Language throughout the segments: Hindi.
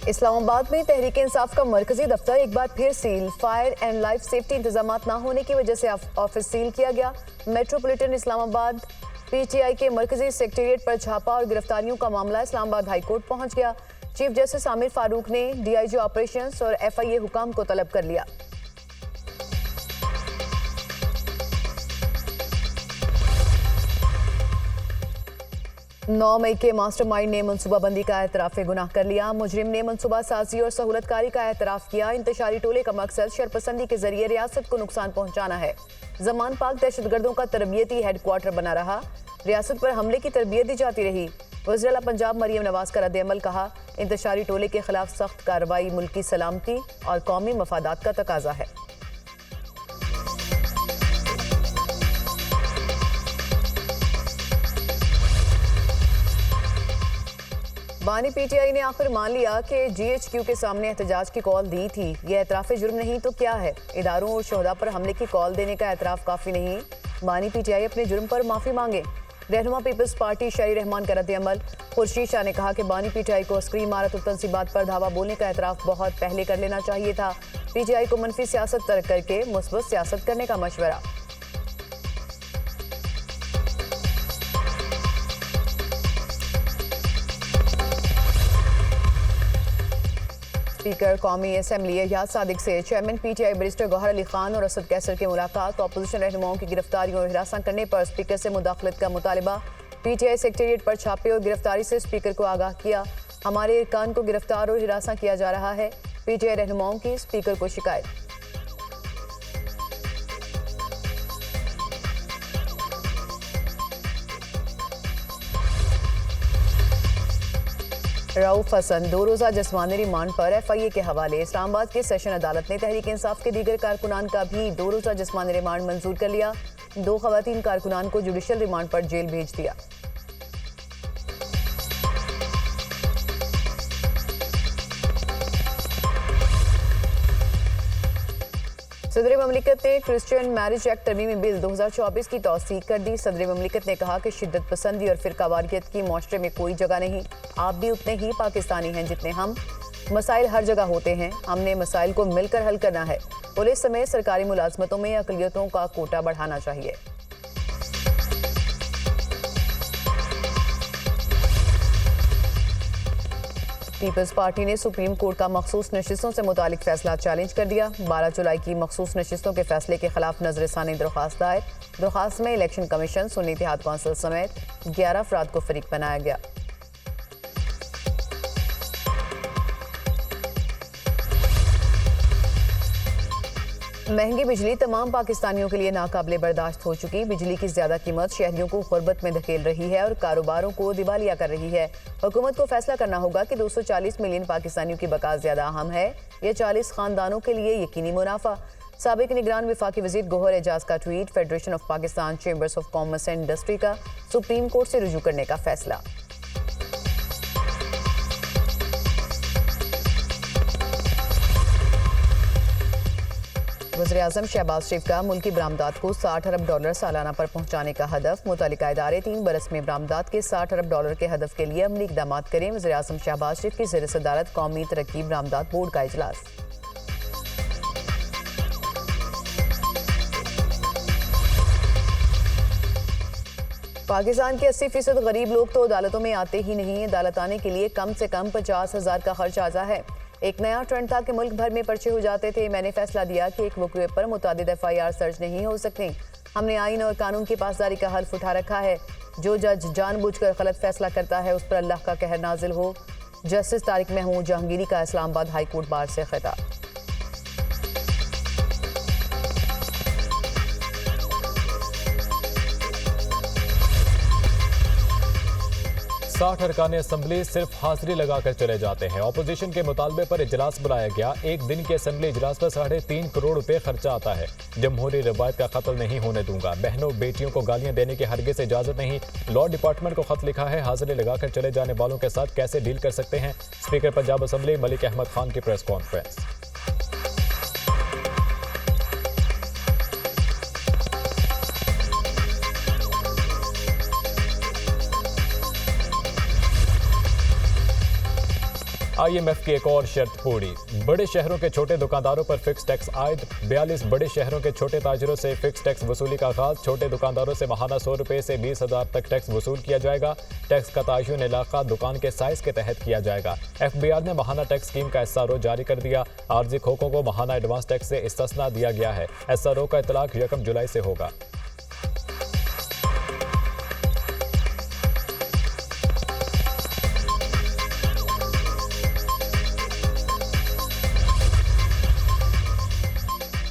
इस्लामाबाद में तहरीक इंसाफ का मरकजी दफ्तर एक बार फिर seal. Fire and life safety इंतजाम न होने की वजह से ऑफिस सील किया गया। मेट्रोपॉलिटन इस्लामाबाद पीटीआई के मरकजी सेक्रेटेरिएट पर छापा और गिरफ्तारियों का मामला इस्लामाबाद हाई कोर्ट पहुंच गया। चीफ जस्टिस आमिर फारूक ने डीआईजी ऑपरेशंस और एफआईए हुकाम को तलब कर लिया। 9 मई के मास्टरमाइंड ने मनसूबाबंदी का एतराफ़ गुनाह कर लिया। मुजरिम ने मनसूबा साजी और सहूलतकारी का एतराफ़ किया। इंतशारी टोले का मकसद शरपसंदी के जरिए रियासत को नुकसान पहुंचाना है। जमान पाक दहशतगर्दों का तरबियती हेडक्वार्टर बना रहा। रियासत पर हमले की तरबियत दी जाती रही। वज़ीर आला पंजाब मरियम नवाज का रद्द-ए-अमल कहा, इंतशारी टोले के खिलाफ सख्त कार्रवाई मुल्की सलामती और कौमी मफादात का तकाजा है। बानी पीटीआई ने आखिर मान लिया कि जीएचक्यू के सामने एहतजाज की कॉल दी थी। यह एतराफ़ जुर्म नहीं तो क्या है? इदारों और शहदा पर हमले की कॉल देने का एतराफ़ काफ़ी नहीं। बानी पीटीआई अपने जुर्म पर माफ़ी मांगे। रहनुमा पीपल्स पार्टी शहरी रहमान का रद्द-ए-अमल। खुर्शीद शाह ने कहा कि बानी पीटीआई को अस्करी इमारत और तनसीबात पर धावा बोलने का एतराफ़ बहुत पहले कर लेना चाहिए था। पीटीआई को मनफी सियासत तर्क करके मुस्बत सियासत करने का मशवरा। स्पीकर कौमी असम्बली एजाज सादिक से chairman PTI barrister Gohar Ali Khan और असद कैसर की मुलाकात। अपोजिशन रहनुमाओं की गिरफ्तारियों और हिरासत करने पर स्पीकर से मुदाखलत का मुतालबा। पीटीआई सेक्रेटेरिएट पर छापे और गिरफ्तारी से स्पीकर को आगाह किया। हमारे अरकान को गिरफ्तार और हिरासत किया जा रहा है। पीटीआई रहनुमाओं की स्पीकर को शिकायत। रऊफ हसन 2 रोज़ा जिस्मानी रिमांड पर एफआईए के हवाले। इस्लामाबाद की सेशन अदालत ने तहरीक इंसाफ के दीगर कारकुनान का भी 2 रोज़ा जिस्मानी रिमांड मंजूर कर लिया। 2 खवातीन कारकुनान को जुडिशल रिमांड पर जेल भेज दिया। सदर ममलिकत ने क्रिश्चियन मैरिज एक्ट तरमीमी बिल 2024 की तौसीक कर दी। सदर ममलिकत ने कहा कि शिद्दत पसंदी और फिरकावारियत की माशरे में कोई जगह नहीं। आप भी उतने ही पाकिस्तानी हैं जितने हम। मसाइल हर जगह होते हैं, हमने मसाइल को मिलकर हल करना है। पुलिस समेत सरकारी मुलाजमतों में अक़लियतों का कोटा बढ़ाना चाहिए। पीपल्स पार्टी ने सुप्रीम कोर्ट का मखसूस नशिस्तों से मुतालिक फैसला चैलेंज कर दिया। 12 जुलाई की मखसूस नशिस्तों के फैसले के खिलाफ नजरसानी दरख्वास्त दायर। दरख्वास्त में इलेक्शन कमीशन, सुन्नी इत्तेहाद कौंसिल समेत 11 अफराद को फरीक बनाया गया। महंगी बिजली तमाम पाकिस्तानियों के लिए नाकाबिले बर्दाश्त हो चुकी। बिजली की ज्यादा कीमत शहरियों को गुर्बत में धकेल रही है और कारोबारों को दिवालिया कर रही है। हुकूमत को फैसला करना होगा कि 240 मिलियन पाकिस्तानियों की बका ज्यादा अहम है या 40 खानदानों के लिए यकीनी मुनाफा। साबिक निगरान वफाकी वजीर गौहर एजाज का tweet. Federation of Pakistan chambers of commerce and industry का सुप्रीम कोर्ट से रुजू करने का फैसला। वज़ीर-ए-आज़म शहबाज शरीफ का मुल्की बरामदात को $60 अरब सालाना पर पहुंचाने का हदफ। मुतल्लिका इदारे 3 बरस में बरामदात के $60 अरब के हदफ के लिए अमली इक़दाम करें। वज़ीर-ए-आज़म शहबाज शरीफ की ज़ेर सदारत कौमी तरक्की बरामदात बोर्ड का इजलास। पाकिस्तान के 80% गरीब लोग तो अदालतों में आते ही नहीं। अदालत आने के लिए कम से कम 50,000 का खर्च आता है। एक नया ट्रेंड था कि मुल्क भर में पर्चे हो जाते थे। मैंने फैसला दिया कि एक वक़्वे पर मुतादिद एफआईआर दर्ज नहीं हो सकती। हमने आइन और कानून की पासदारी का हल्फ उठा रखा है। जो जज जानबूझकर गलत फैसला करता है उस पर अल्लाह का कहर नाजिल हो। जस्टिस तारिक महमूद जहांगीरी का इस्लामाबाद हाई कोर्ट बार से खिताब। साठ अरकान असम्बली सिर्फ हाजिरी लगाकर चले जाते हैं। अपोजिशन के मुतालबे पर इजलास बुलाया गया। एक दिन के असम्बली इजलास पर 3.5 करोड़ रुपए खर्चा आता है। जमहूरी रवायत का कत्ल नहीं होने दूंगा। बहनों बेटियों को गालियां देने की हरगिज़ इजाजत नहीं। लॉ डिपार्टमेंट को खत लिखा है। हाजिरी लगाकर चले जाने वालों के साथ कैसे डील कर सकते हैं। स्पीकर पंजाब असम्बली मलिक अहमद खान की प्रेस कॉन्फ्रेंस। IMF की एक और शर्त पूरी। बड़े शहरों के छोटे दुकानदारों पर फिक्स टैक्स आयद। 42 बड़े शहरों के छोटे ताजिरों से फिक्स टैक्स वसूली का आगाज। छोटे दुकानदारों से माहाना 100 रुपये से 20,000 तक टैक्स वसूल किया जाएगा। टैक्स का तयन इलाका दुकान के साइज के तहत किया जाएगा। FBR ने माहाना टैक्स स्कीम का SRO जारी कर दिया। आर्जी खोखों को माहाना एडवांस टैक्स से इस्तिस्ना दिया गया है। SRO का इतलाक 1 जुलाई से होगा।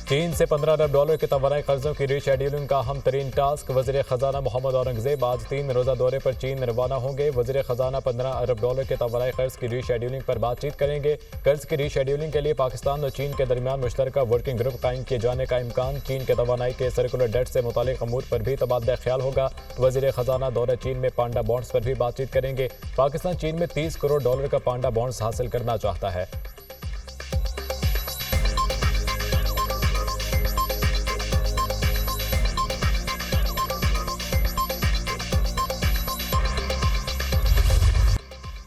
चीन से 15 अरब डॉलर के तवानाई कर्जों की रीशेड्यूलिंग का अहम तरीन टास्क। वज़ीर ख़जाना मोहम्मद औरंगज़ेब आज 3 रोज़ा दौरे पर चीन रवाना होंगे। वज़ीर ख़जाना 15 अरब डॉलर के तवानाई कर्ज की रीशेड्यूलिंग पर बातचीत करेंगे। कर्ज की रीशेड्यूलिंग के लिए पाकिस्तान और चीन के दरमियान मुश्तरका वर्किंग ग्रुप कायम किए जाने का इम्कान। चीन के तवानाई के सर्कुलर डेट से मुतालिक अमूर पर भी तबादला ख्याल होगा। वज़ीर ख़जाना दौरे चीन में पांडा बॉन्ड्स पर भी बातचीत करेंगे। पाकिस्तान चीन में 30 करोड़ डॉलर का पांडा बॉन्ड्स हासिल करना चाहता है।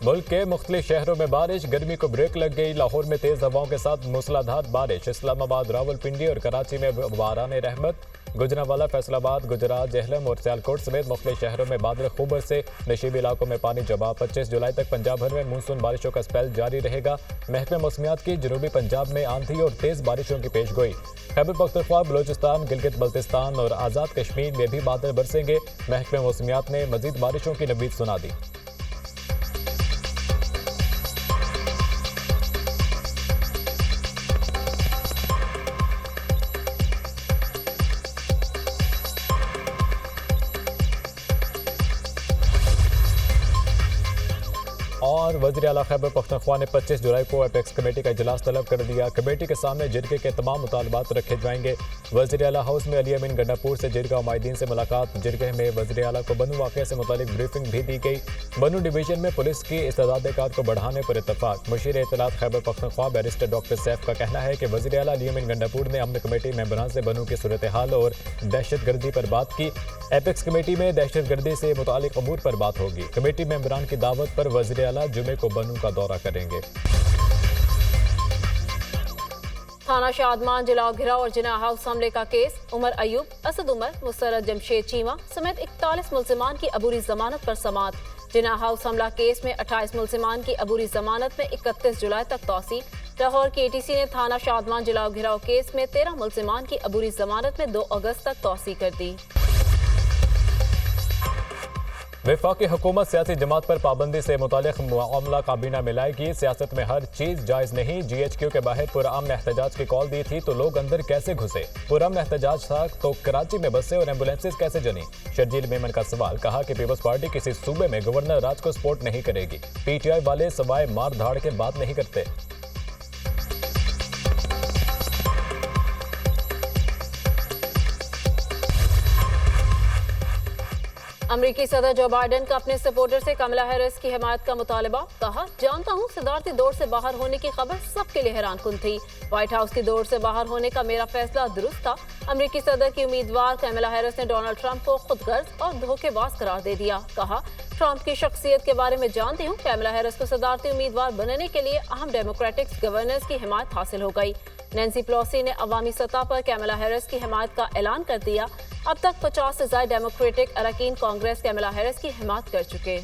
मुल्क के मुख्तलिफ शहरों में बारिश। गर्मी को ब्रेक लग गई। लाहौर में तेज हवाओं के साथ मूसलाधार बारिश। इस्लामाबाद, रावलपिंडी और कराची में बाराने रहमत। गुजरांवाला, फैसलाबाद, गुजरात, जेहलम और सियालकोट समेत मुख्तलिफ शहरों में बादल खूब बरसे। नशीबी इलाकों में पानी जमा। 25 जुलाई तक पंजाब भर में मानसून बारिशों का स्पेल जारी रहेगा। महकमे मौसमियात की जनूबी पंजाब में आंधी और तेज बारिशों की पेशगोई। खैबर पख्तूनख्वा, बलोचिस्तान, गिलगित बल्तिस्तान और आज़ाद कश्मीर में भी बादल बरसेंगे। महकमे मौसमियात ने मजीद बारिशों की नवीद सुना दी। और वज़ीर आला खैबर पख्तूनख्वा ने 25 जुलाई को एपेक्स कमेटी का इजलास तलब कर दिया। कमेटी के सामने जिरगे के तमाम मुतालबात रखे जाएंगे। वज़ीर आला हाउस में अली अमीन गंडापुर से जिरगा उमाइदीन से मुलाकात। जिरगे में वज़ीर आला को बनू वाक़े से मुतालिक ब्रीफिंग भी दी गई। बनू डिवीजन में पुलिस की इस्तेदाद कार को बढ़ाने पर इत्तफाक। मुशीर इत्तलात खैबर पख्तूनख्वा बैरिस्टर डॉक्टर सैफ का कहना है कि वज़ीर आला अली अमीन गंडापुर ने अमन कमेटी मेंबरान से बनू की सूरत हाल और दहशतगर्दी पर बात की। एपेक्स कमेटी में दहशतगर्दी से मुतालिक अमूर पर बात होगी। कमेटी मेंबरान की दावत पर वज़ीर आला जुमे को बनू का दौरा करेंगे। थाना शादमान जिला घिराव और जिना हाउस हमले का केस। उमर अयूब, असद उमर, मुसरत जमशेद चीमा समेत 41 मुल्जिमान की अबूरी जमानत पर समात। जिना हाउस हमला केस में 28 मुल्जिमान की अबूरी जमानत में 31 जुलाई तक तौसील। लाहौर की ATC ने थाना शादमान जिला घिराव केस में 13 मुल्जिमान की अबूरी जमानत में 2 अगस्त तक तौसील कर दी। वफाकी हुकूमत सियासी जमात पर पाबंदी से मुतालिक मामला काबीना में लाएगी। सियासत में हर चीज जायज नहीं। GHQ के बाहर पुरअमन एहतजाज की कॉल दी थी तो लोग अंदर कैसे घुसे? पुरअमन एहतजाज था तो कराची में बसें और एम्बुलेंसेज कैसे जनी? शर्जील मेमन का सवाल। कहा कि पीपल्स पार्टी किसी सूबे में गवर्नर राज को सपोर्ट नहीं करेगी। PTI वाले सवाए मार धाड़ के बात नहीं करते। अमरीकी सदर जो बाइडेन का अपने सपोर्टर से कमला हैरिस की हिमायत का मुतालबा। कहा, जानता हूँ सदारती दौर से बाहर होने की खबर सबके लिए हैरान कुन थी। व्हाइट हाउस की दौर से बाहर होने का मेरा फैसला दुरुस्त था। अमरीकी सदर की उम्मीदवार कमला हैरिस ने डोनाल्ड ट्रंप को खुदगर्ज और धोखेबाज करार दे दिया। कहा, ट्रंप की शख्सियत के बारे में जानती हूँ। कमला हैरिस को सदारती उम्मीदवार बनने के लिए अहम डेमोक्रेटिक गवर्नर्स की हिमायत हासिल हो गई। नैन्सी पेलोसी ने अवामी सतह पर कमला हैरिस की हिमायत का ऐलान कर दिया। अब तक 50 से ज्यादा डेमोक्रेटिक अरकान कांग्रेस कमला हैरिस की हिमायत कर चुके।